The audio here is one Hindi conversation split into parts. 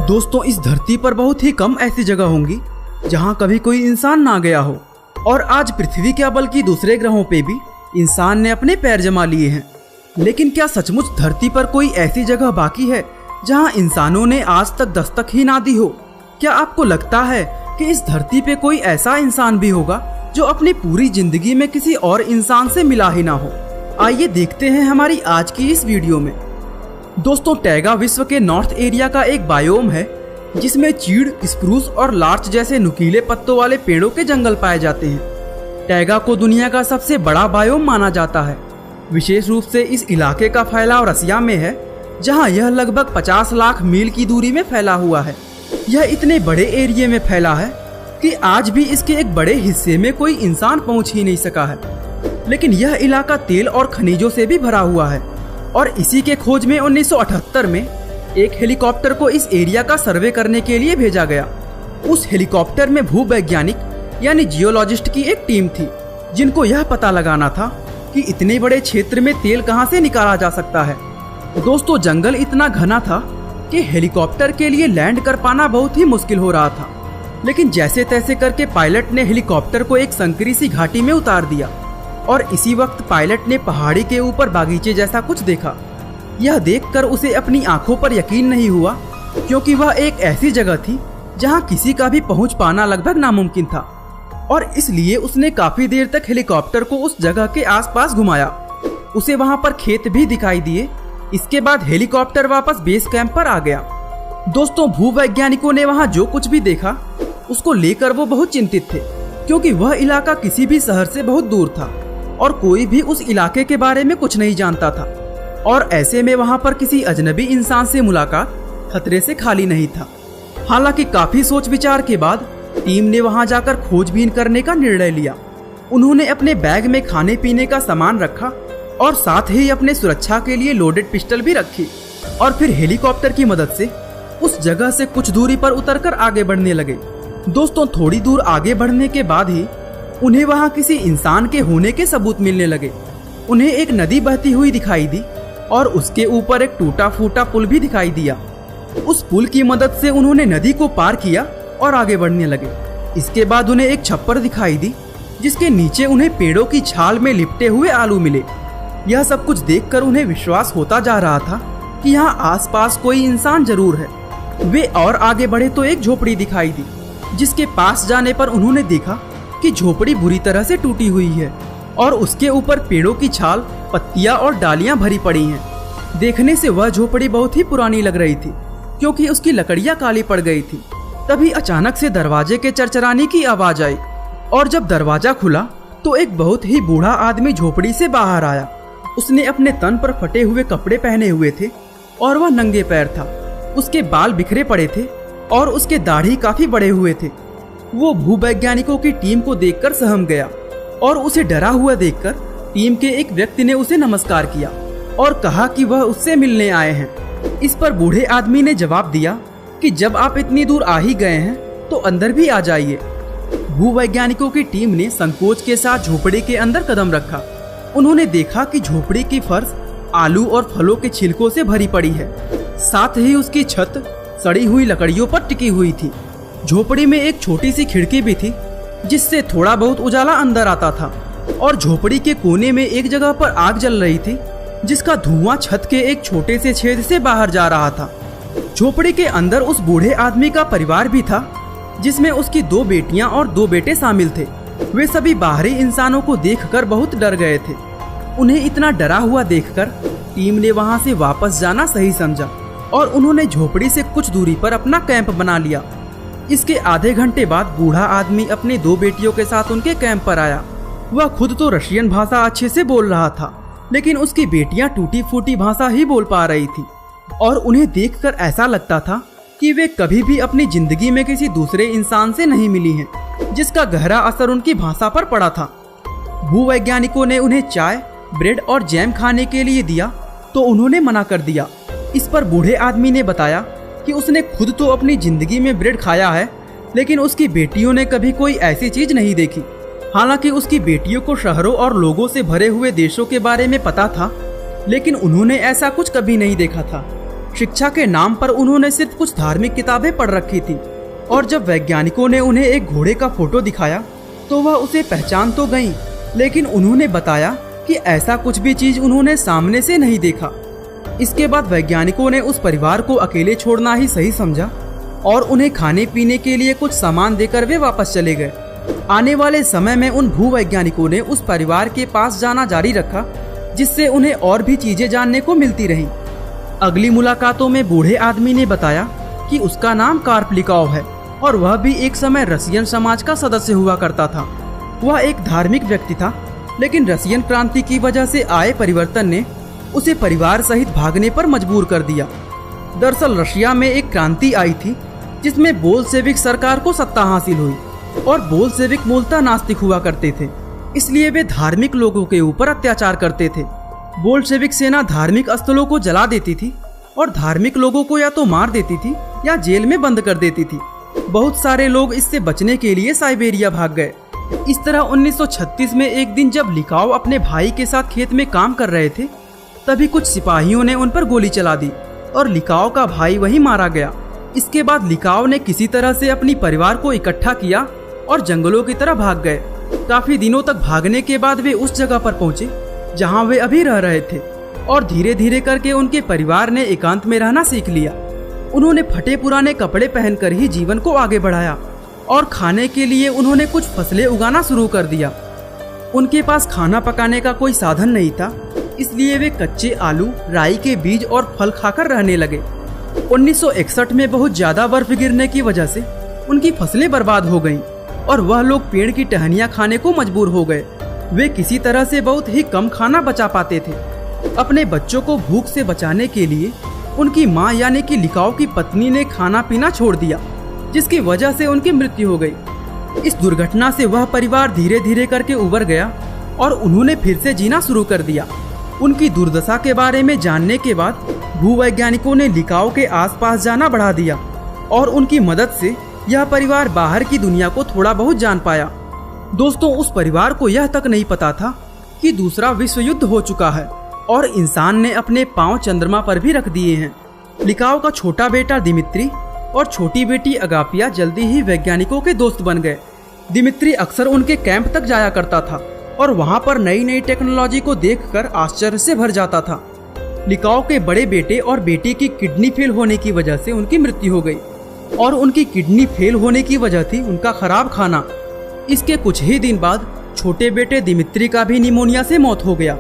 दोस्तों, इस धरती पर बहुत ही कम ऐसी जगह होंगी जहां कभी कोई इंसान ना गया हो। और आज पृथ्वी क्या बल्कि दूसरे ग्रहों पे भी इंसान ने अपने पैर जमा लिए हैं। लेकिन क्या सचमुच धरती पर कोई ऐसी जगह बाकी है जहां इंसानों ने आज तक दस्तक ही ना दी हो? क्या आपको लगता है कि इस धरती पे कोई ऐसा इंसान भी होगा जो अपनी पूरी जिंदगी में किसी और इंसान से मिला ही ना हो? आइए देखते हैं हमारी आज की इस वीडियो में। दोस्तों, टैगा विश्व के नॉर्थ एरिया का एक बायोम है जिसमें चीड़, स्प्रूस और लार्च जैसे नुकीले पत्तों वाले पेड़ों के जंगल पाए जाते हैं। टैगा को दुनिया का सबसे बड़ा बायोम माना जाता है। विशेष रूप से इस इलाके का फैलाव रसिया में है, जहां यह लगभग 50 लाख मील की दूरी में फैला हुआ है। यह इतने बड़े एरिया में फैला है कि आज भी इसके एक बड़े हिस्से में कोई इंसान पहुंच ही नहीं सका है। लेकिन यह इलाका तेल और खनिजों से भी भरा हुआ है और इसी के खोज में 1978 में एक हेलीकॉप्टर को इस एरिया का सर्वे करने के लिए भेजा गया। उस हेलीकॉप्टर में भूवैज्ञानिक यानी जियोलॉजिस्ट की एक टीम थी, जिनको यह पता लगाना था कि इतने बड़े क्षेत्र में तेल कहां से निकाला जा सकता है। दोस्तों, जंगल इतना घना था कि हेलीकॉप्टर के लिए लैंड कर पाना बहुत ही मुश्किल हो रहा था। लेकिन जैसे तैसे करके पायलट ने हेलीकॉप्टर को एक संकरी सी घाटी में उतार दिया और इसी वक्त पायलट ने पहाड़ी के ऊपर बागीचे जैसा कुछ देखा। यह देखकर उसे अपनी आंखों पर यकीन नहीं हुआ, क्योंकि वह एक ऐसी जगह थी जहां किसी का भी पहुंच पाना लगभग नामुमकिन था। और इसलिए उसने काफी देर तक हेलीकॉप्टर को उस जगह के आसपास घुमाया। उसे वहां पर खेत भी दिखाई दिए। इसके बाद हेलीकॉप्टर वापस बेस कैंप पर आ गया। दोस्तों, भूवैज्ञानिकों ने वहां जो कुछ भी देखा उसको लेकर वो बहुत चिंतित थे, क्योंकि वह इलाका किसी भी शहर से बहुत दूर था और कोई भी उस इलाके के बारे में कुछ नहीं जानता था। और ऐसे में वहां पर किसी अजनबी इंसान से मुलाकात खतरे से खाली नहीं था। हालांकि काफी सोच विचार के बाद टीम ने वहां जाकर खोजबीन करने का निर्णय लिया। उन्होंने अपने बैग में खाने पीने का सामान रखा और साथ ही अपने सुरक्षा के लिए लोडेड पिस्टल भी रखी और फिर हेलीकॉप्टर की मदद से उस जगह से कुछ दूरी पर उतरकर आगे बढ़ने लगे। दोस्तों, थोड़ी दूर आगे बढ़ने के बाद ही उन्हें वहां किसी इंसान के होने के सबूत मिलने लगे। उन्हें एक नदी बहती हुई दिखाई दी और उसके ऊपर एक टूटा फूटा पुल भी दिखाई दिया। उस पुल की मदद से उन्होंने नदी को पार किया और आगे बढ़ने लगे। इसके बाद उन्हें एक छप्पर दिखाई दी जिसके नीचे उन्हें पेड़ों की छाल में लिपटे हुए आलू मिले। यह सब कुछ देखकर उन्हें विश्वास होता जा रहा था कि यहाँ आसपास कोई इंसान जरूर है। वे और आगे बढ़े तो एक झोपड़ी दिखाई दी, जिसके पास जाने पर उन्होंने देखा कि झोपड़ी बुरी तरह से टूटी हुई है और उसके ऊपर पेड़ों की छाल, पत्तियां और डालियां भरी पड़ी हैं। देखने से वह झोपड़ी बहुत ही पुरानी लग रही थी, क्योंकि उसकी लकड़ियां काली पड़ गई थी। तभी अचानक से दरवाजे के चरचराने की आवाज आई और जब दरवाजा खुला तो एक बहुत ही बूढ़ा आदमी झोपड़ी से बाहर आया। उसने अपने तन पर फटे हुए कपड़े पहने हुए थे और वह नंगे पैर था। उसके बाल बिखरे पड़े थे और उसके दाढ़ी काफी बड़े हुए थे। वो भूवैज्ञानिकों की टीम को देखकर सहम गया और उसे डरा हुआ देखकर टीम के एक व्यक्ति ने उसे नमस्कार किया और कहा कि वह उससे मिलने आए हैं। इस पर बूढ़े आदमी ने जवाब दिया कि जब आप इतनी दूर आ ही गए हैं तो अंदर भी आ जाइए। भूवैज्ञानिकों की टीम ने संकोच के साथ झोपड़ी के अंदर कदम रखा। उन्होंने देखा कि झोपड़ी की फर्श आलू और फलों के छिलकों से भरी पड़ी है। साथ ही उसकी छत सड़ी हुई लकड़ियों पर टिकी हुई थी। झोपड़ी में एक छोटी सी खिड़की भी थी जिससे थोड़ा बहुत उजाला अंदर आता था और झोपड़ी के कोने में एक जगह पर आग जल रही थी, जिसका धुआं छत के एक छोटे से छेद से बाहर जा रहा था। झोपड़ी के अंदर उस बूढ़े आदमी का परिवार भी था, जिसमें उसकी 2 बेटियां और 2 बेटे शामिल थे। वे सभी बाहरी इंसानों को देखकर बहुत डर गए थे। उन्हें इतना डरा हुआ देखकर टीम ने वहां से वापस जाना सही समझा और उन्होंने झोपड़ी से कुछ दूरी पर अपना कैंप बना लिया। इसके आधे घंटे बाद बूढ़ा आदमी अपनी 2 बेटियों के साथ उनके कैंप पर आया। वह खुद तो रशियन भाषा अच्छे से बोल रहा था, लेकिन उसकी बेटियां टूटी फूटी भाषा ही बोल पा रही थी और उन्हें देखकर ऐसा लगता था कि वे कभी भी अपनी जिंदगी में किसी दूसरे इंसान से नहीं मिली हैं, जिसका गहरा असर उनकी भाषा पर पड़ा था। भूवैज्ञानिकों ने उन्हें चाय, ब्रेड और जैम खाने के लिए दिया तो उन्होंने मना कर दिया। इस पर बूढ़े आदमी ने बताया कि उसने खुद तो अपनी जिंदगी में ब्रेड खाया है, लेकिन उसकी बेटियों ने कभी कोई ऐसी चीज नहीं देखी। हालांकि उसकी बेटियों को शहरों और लोगों से भरे हुए देशों के बारे में पता था, लेकिन उन्होंने ऐसा कुछ कभी नहीं देखा था। शिक्षा के नाम पर उन्होंने सिर्फ कुछ धार्मिक किताबें पढ़ रखी थी, और जब वैज्ञानिकों ने उन्हें एक घोड़े का फोटो दिखाया तो वह उसे पहचान तो गई, लेकिन उन्होंने बताया कि ऐसा कुछ भी चीज उन्होंने सामने से नहीं देखा। इसके बाद वैज्ञानिकों ने उस परिवार को अकेले छोड़ना ही सही समझा और उन्हें खाने पीने के लिए कुछ सामान देकर वे वापस चले गए। आने वाले समय में उन भूवैज्ञानिकों ने उस परिवार के पास जाना जारी रखा, जिससे उन्हें और भी चीजें जानने को मिलती रहीं। अगली मुलाकातों में बूढ़े आदमी ने बताया कि उसका नाम कार्पलिकॉव है और वह भी एक समय रसियन समाज का सदस्य हुआ करता था। वह एक धार्मिक व्यक्ति था, लेकिन रसियन क्रांति की वजह से आए परिवर्तन ने उसे परिवार सहित भागने पर मजबूर कर दिया। दरअसल रशिया में एक क्रांति आई थी जिसमें बोल्शेविक सरकार को सत्ता हासिल हुई, और बोल्शेविक मूलतः नास्तिक हुआ करते थे, इसलिए वे धार्मिक लोगों के ऊपर अत्याचार करते थे। बोल्शेविक सेना धार्मिक स्थलों को जला देती थी और धार्मिक लोगों को या तो मार देती थी या जेल में बंद कर देती थी। बहुत सारे लोग इससे बचने के लिए साइबेरिया भाग गए। इस तरह 1936 में एक दिन जब लिकाओ अपने भाई के साथ खेत में काम कर रहे थे, तभी कुछ सिपाहियों ने उन पर गोली चला दी और लिकाओ का भाई वहीं मारा गया। इसके बाद लिकाओ ने किसी तरह से अपनी परिवार को इकट्ठा किया और जंगलों की तरह भाग गए। काफी दिनों तक भागने के बाद वे उस जगह पर पहुंचे जहां वे अभी रह रहे थे, और धीरे धीरे करके उनके परिवार ने एकांत में रहना सीख लिया। उन्होंने फटे पुराने कपड़े पहनकर ही जीवन को आगे बढ़ाया और खाने के लिए उन्होंने कुछ फसलें उगाना शुरू कर दिया। उनके पास खाना पकाने का कोई साधन नहीं था, इसलिए वे कच्चे आलू, राई के बीज और फल खाकर रहने लगे। 1961 में बहुत ज्यादा बर्फ गिरने की वजह से उनकी फसलें बर्बाद हो गईं और वह लोग पेड़ की टहनियाँ खाने को मजबूर हो गए। वे किसी तरह से बहुत ही कम खाना बचा पाते थे। अपने बच्चों को भूख से बचाने के लिए उनकी माँ यानी कि लिकाओ की पत्नी ने खाना पीना छोड़ दिया, जिसकी वजह से उनकी मृत्यु हो गई। इस दुर्घटना से वह परिवार धीरे धीरे करके उबर गया और उन्होंने फिर से जीना शुरू कर दिया। उनकी दुर्दशा के बारे में जानने के बाद भूवैज्ञानिकों ने लिकाओ के आसपास जाना बढ़ा दिया और उनकी मदद से यह परिवार बाहर की दुनिया को थोड़ा बहुत जान पाया। दोस्तों, उस परिवार को यह तक नहीं पता था कि दूसरा विश्व युद्ध हो चुका है और इंसान ने अपने पांव चंद्रमा पर भी रख दिए हैं। लिकाओ का छोटा बेटा दिमित्री और छोटी बेटी अगापिया जल्दी ही वैज्ञानिकों के दोस्त बन गए। दिमित्री अक्सर उनके कैंप तक जाया करता था और वहां पर नई नई टेक्नोलॉजी को देखकर आश्चर्य से भर जाता था। लिकाओ के बड़े बेटे और बेटी की किडनी फेल होने की वजह से उनकी मृत्यु हो गई, और उनकी किडनी फेल होने की वजह थी उनका खराब खाना। इसके कुछ ही दिन बाद छोटे बेटे दिमित्री का भी निमोनिया से मौत हो गया।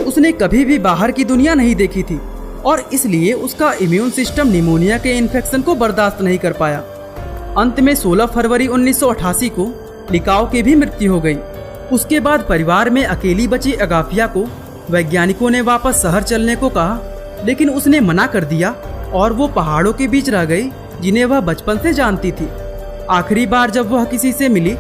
उसने कभी भी बाहर की दुनिया नहीं देखी थी और इसलिए उसका इम्यून सिस्टम निमोनिया के इन्फेक्शन को बर्दाश्त नहीं कर पाया। अंत में 16 फरवरी 1988 को लिकाओ की भी मृत्यु हो गई। उसके बाद परिवार में अकेली बची अगापिया को वैज्ञानिकों ने वापस शहर चलने को कहा, लेकिन उसने मना कर दिया और वो पहाड़ों के बीच रह गई जिन्हें वह बचपन से जानती थी। आखिरी बार जब वह किसी से मिली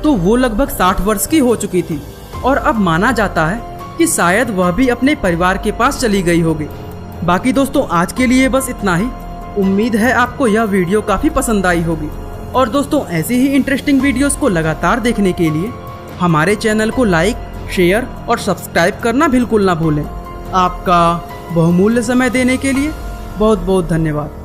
तो वो लगभग 60 वर्ष की हो चुकी थी और अब माना जाता है कि शायद वह भी अपने परिवार के पास चली गई होगी। बाकी दोस्तों, आज के लिए बस इतना ही। उम्मीद है आपको यह वीडियो काफ़ी पसंद आई होगी, और दोस्तों ऐसी ही इंटरेस्टिंग वीडियोस को लगातार देखने के लिए हमारे चैनल को लाइक, शेयर और सब्सक्राइब करना बिल्कुल ना भूलें। आपका बहुमूल्य समय देने के लिए बहुत बहुत धन्यवाद।